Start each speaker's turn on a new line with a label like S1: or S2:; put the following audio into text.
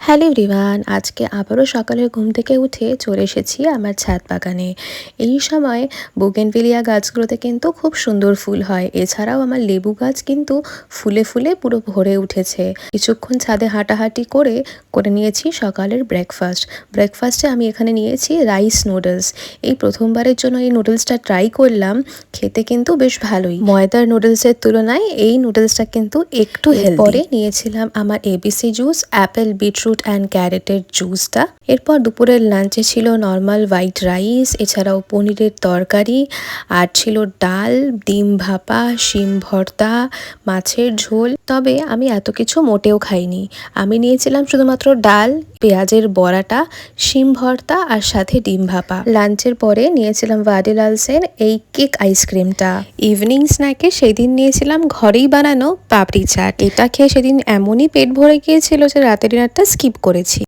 S1: Hello everyone, আজকে আবারও সকালের ঘুম থেকে উঠে চলে এসেছি আমার ছাদ বাগানে। এই সময় বোগেনভিলিয়া গাছগুলোতে কিন্তু খুব সুন্দর ফুল হয়। এছাড়াও আমার লেবু গাছ কিন্তু ফুলে ফুলে পুরো ভরে উঠেছে। কিছুক্ষণ ছাদে হাঁটাহাঁটি করে নিয়েছি সকালের ব্রেকফাস্টে আমি এখানে নিয়েছি রাইস নুডলস। এই প্রথমবারের জন্য এই নুডলসটা ট্রাই করলাম, খেতে কিন্তু বেশ ভালোই। ময়দার নুডলসের তুলনায় এই নুডলসটা কিন্তু একটু হেলদি। পরে নিয়েছিলাম আমার ABC juice, Apple, beetroot and ক্যারেটের জুসটা। এরপর দুপুরের লাঞ্চে ছিল নর্মাল হোয়াইট রাইস, এছাড়াও পনিরের তরকারি, আর ছিল ডাল, ডিম ভাপা, শিম ভর্তা, মাছের ঝোল। তবে আমি এত কিছু মোটেও খাইনি। আমি নিয়েছিলাম শুধুমাত্র ডাল, পেঁয়াজের বড়াটা, শিম ভর্তা আর সাথে ডিম ভাপা। লাঞ্চের পরে নিয়েছিলাম ভাডিলালসের এই কেক আইসক্রিমটা। ইভিনিং স্ন্যাকে সেদিন নিয়েছিলাম ঘরেই বানানো পাপড়ি চাট। এটা খেয়ে সেদিন এমনই পেট ভরে গিয়েছিল যে রাতের ডিনারটা স্কিপ করেছি।